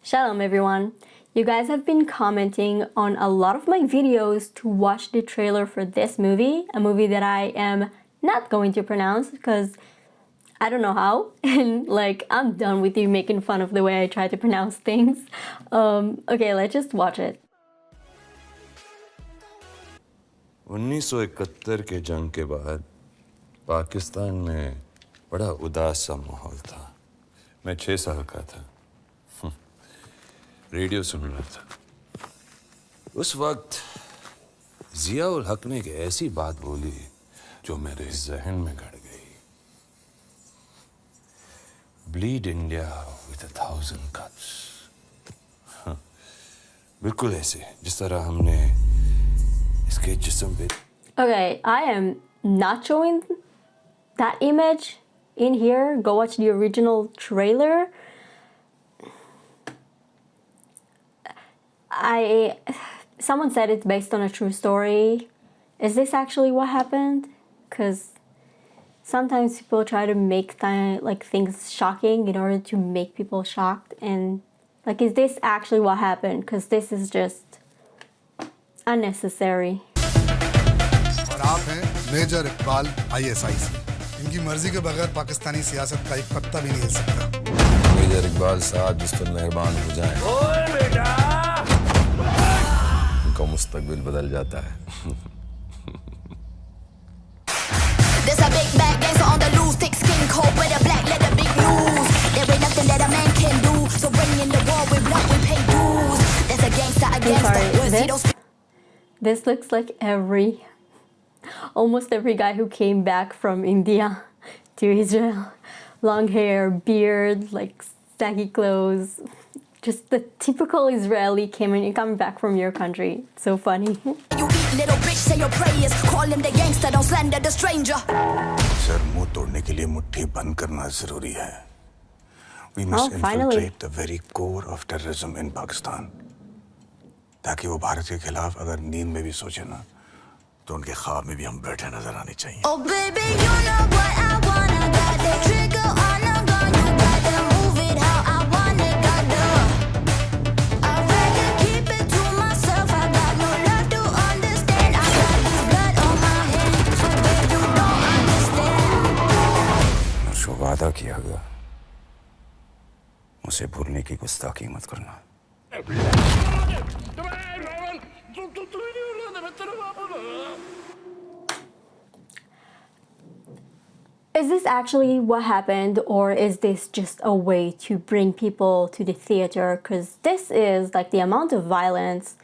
Shalom everyone! You guys have been commenting on a lot of my videos to watch the trailer for this movie, a movie that I am not going to pronounce because I don't know how, and like I'm done with you making fun of the way I try to pronounce things. Okay, let's just watch it. 1971 के जंग के बाद पाकिस्तान में बड़ा उदास सा माहौल था। मैं 6 साल का था। रेडियो सुन रहा था। उस वक्त जिया उल हक ने एक ऐसी बात बोली जो मेरे जहन में गड़ गई। Bleed India with 1000 cuts। बिल्कुल ऐसे जिस तरह हमने इसके जिस्म पे। Okay, I am not showing that image in here. Go watch the original trailer. Someone said it's based on a true story. Is this actually what happened? Because sometimes people try to make things shocking in order to make people shocked, and like, is this actually what happened? Because this is just unnecessary. और आप हैं major Iqbal ISI से। इनकी मर्जी के बगैर पाकिस्तानी सियासत का एक पत्ता भी नहीं हिल सकता। मेजर इकबाल साहब जिस पर मेहरबान हो जाएं, ओए बेटा, उनका मुस्तकबिल बदल जाता है। There's a big bad gangster on the loose, thick skin coat with a black leather, big news. There ain't nothing that a man can do, so bring in the war with blood, we pay dues. There's a gangster, a gangster. This looks like almost every guy who came back from India to Israel. Long hair, beard, like saggy clothes. Just the typical Israeli coming back from your country. So funny. You eat little bitch, say your prayers. Call him the gangster, don't slander the stranger. Sir मुंह तोड़ने के लिए मुट्ठी बंद करना जरूरी है. We must infiltrate the very core of terrorism in Pakistan. ताकि वो भारत के खिलाफ अगर नींद में भी सोचे ना, तो उनके ख्वाब में भी हम बैठे नजर आने चाहिए. Oh baby, you know what I wanna. Got the trigger on the gun, you gotta move it how I want it, gotta. I'd rather keep it to myself. I got no love to understand. I got this blood on my hands, so babe, you don't understand. मुझको वादा किया गया, मुझे भूलने की गुस्ताखी मत करना. Is this actually what happened, or is this just a way to bring people to the theater? Because this is like, the amount of violence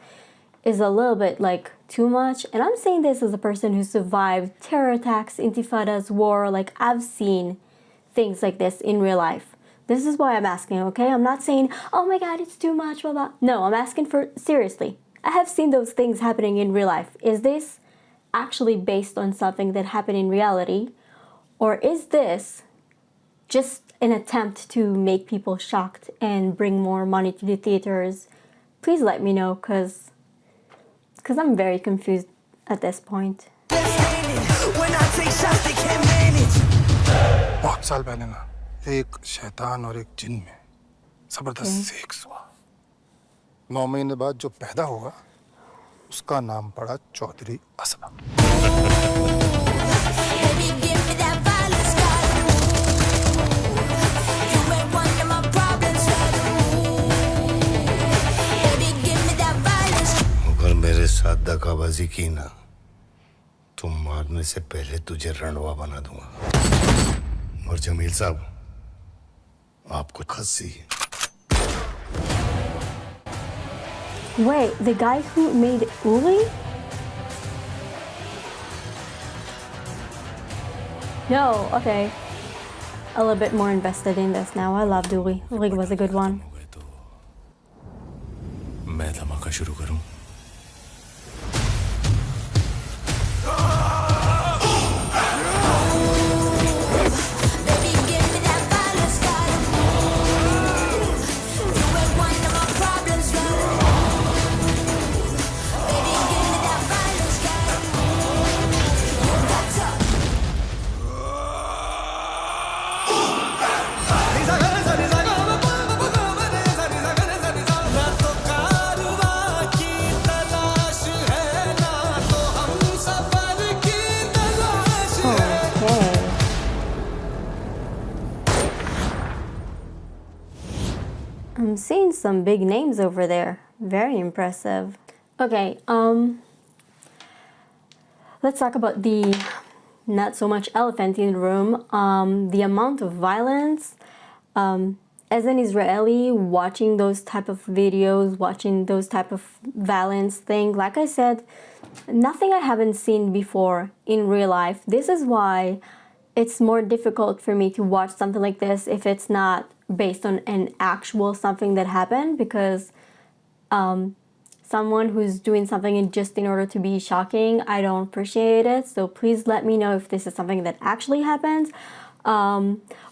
is a little bit like too much. And I'm saying this as a person who survived terror attacks, intifadas, war. Like, I've seen things like this in real life. This is why I'm asking, okay? I'm not saying, oh my God, it's too much, blah, blah. No, I'm asking for, seriously. I have seen those things happening in real life. Is this actually based on something that happened in reality? Or is this just an attempt to make people shocked and bring more money to the theaters? Please let me know, because I'm very confused at this point. बहुत साल पहले ना एक शैतान और एक जिन में जबरदस्त सेक्स हुआ. 9 महीने बाद जो पैदा हुआ उसका नाम पड़ा चौधरी असलम. अगर मेरे साथ दगाबाजी की ना, तो मारने से पहले तुझे रणवा बना दूंगा. और जमील साहब, आपको खस्सी. Wait, the guy who made Uli? No, okay. A little bit more invested in this now. I loved Uli. Uli was a good one. मैं धमाका शुरू करूं. I'm seeing some big names over there. Very impressive. Okay, let's talk about the not so much elephant in the room. The amount of violence. As an Israeli, watching those type of videos, watching those type of violence thing, like I said, nothing I haven't seen before in real life. This is why it's more difficult for me to watch something like this if it's not based on an actual something that happened, because someone who's doing something just in order to be shocking, I don't appreciate it. So please let me know if this is something that actually happened.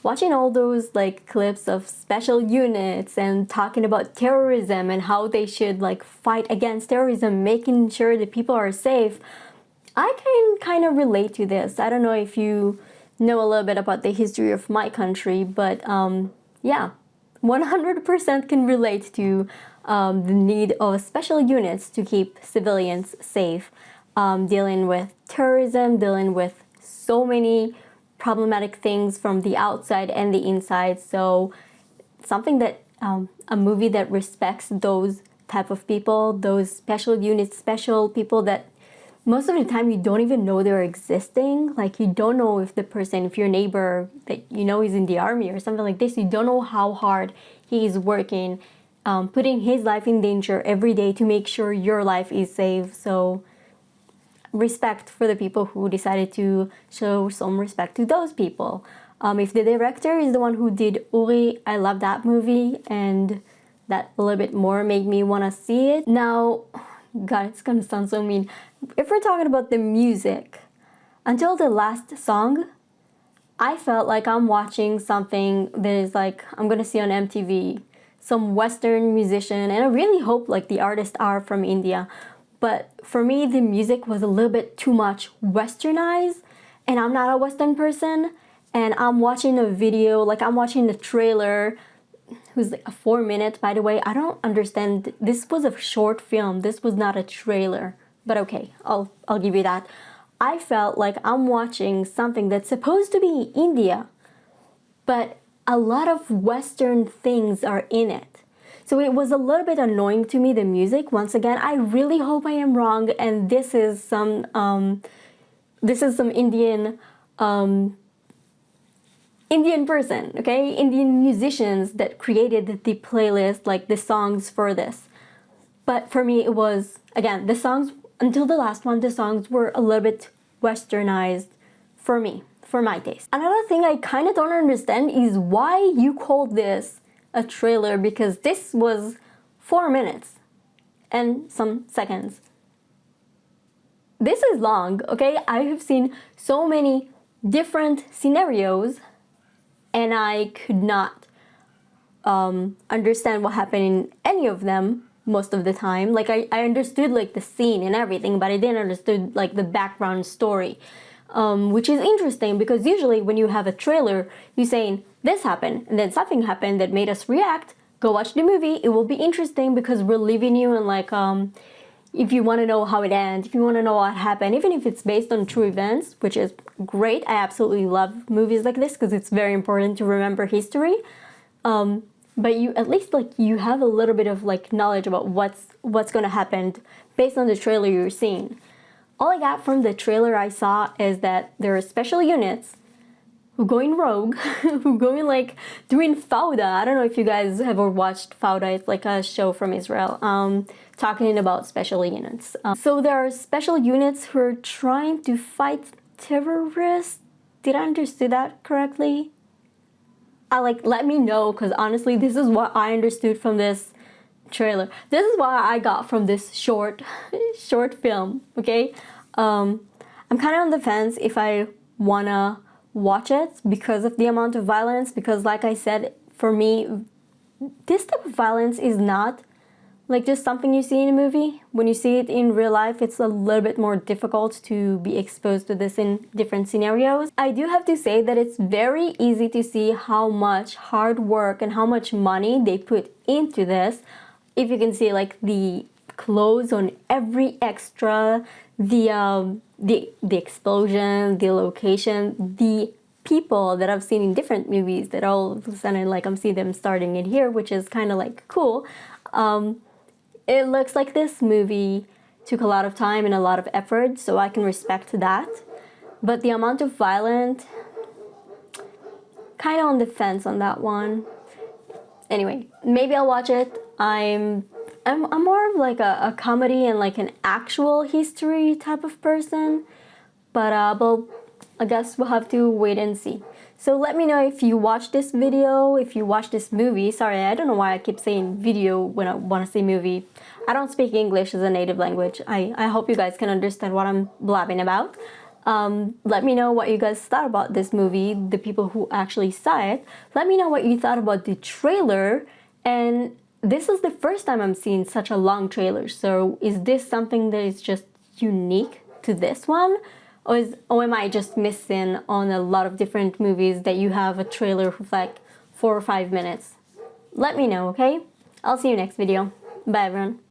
Watching all those like clips of special units and talking about terrorism and how they should like fight against terrorism, making sure that people are safe, I can kind of relate to this. I don't know if you know a little bit about the history of my country, but yeah, 100% can relate to the need of special units to keep civilians safe, dealing with terrorism, dealing with so many problematic things from the outside and the inside. So something that a movie that respects those type of people, those special units, special people that most of the time you don't even know they're existing. Like you don't know if the person, if your neighbor that you know is in the army or something like this, you don't know how hard he is working, putting his life in danger every day to make sure your life is safe. So respect for the people who decided to show some respect to those people. If the director is the one who did Uri, I love that movie, and that a little bit more made me want to see it. Now, God, it's gonna sound so mean. If we're talking about the music, until the last song, I felt like I'm watching something that is like I'm gonna see on MTV, some Western musician, and I really hope like the artists are from India. But for me, the music was a little bit too much westernized, and I'm not a Western person, and I'm watching a video, like I'm watching the trailer, who's like a 4 minute, by the way. I don't understand. This was a short film. This was not a trailer. But okay, I'll give you that. I felt like I'm watching something that's supposed to be India, but a lot of Western things are in it. So it was a little bit annoying to me, the music. Once again, I really hope I am wrong, and this is some Indian Indian person, okay? Indian musicians that created the playlist, like the songs for this. But for me, it was, again, the songs, until the last one, the songs were a little bit westernized for me, for my taste. Another thing I kind of don't understand is why you called this a trailer, because this was 4 minutes and some seconds. This is long, okay? I have seen so many different scenarios and I could not understand what happened in any of them most of the time. Like I understood like the scene and everything, but I didn't understood like the background story, which is interesting because usually when you have a trailer, you're saying this happened and then something happened that made us react. Go watch the movie. It will be interesting because we're leaving you in like if you want to know how it ends, if you want to know what happened, even if it's based on true events, which is great. I absolutely love movies like this because it's very important to remember history. But you at least like you have a little bit of like knowledge about what's going to happen based on the trailer you're seeing. All I got from the trailer I saw is that there are special units who going rogue, who going like doing fauda. I don't know if you guys have ever watched Fauda. It's like a show from Israel, talking about special units. So there are special units who are trying to fight terrorists. Did I understand that correctly? Let me know, because honestly, this is what I understood from this trailer. This is what I got from this short film. Okay, I'm kind of on the fence if I wanna watch it because of the amount of violence. Because like I said, for me, this type of violence is not like just something you see in a movie. When you see it in real life, it's a little bit more difficult to be exposed to this in different scenarios. I do have to say that it's very easy to see how much hard work and how much money they put into this. If you can see like the clothes on every extra, the explosion, the location, the people that I've seen in different movies that all of a sudden like I'm seeing them starting in here, which is kind of like cool. It looks like this movie took a lot of time and a lot of effort, so I can respect that. But the amount of violence, kind of on the fence on that one. Anyway, maybe I'll watch it. I'm more of like a comedy and like an actual history type of person, but I guess we'll have to wait and see. So let me know if you watched this video, if you watched this movie. Sorry, I don't know why I keep saying video when I want to say movie. I don't speak English as a native language. I hope you guys can understand what I'm blabbing about. Let me know what you guys thought about this movie, the people who actually saw it. Let me know what you thought about the trailer. And this is the first time I'm seeing such a long trailer. So is this something that is just unique to this one? Or am I just missing on a lot of different movies that you have a trailer with like 4 or 5 minutes? Let me know, okay? I'll see you next video. Bye everyone.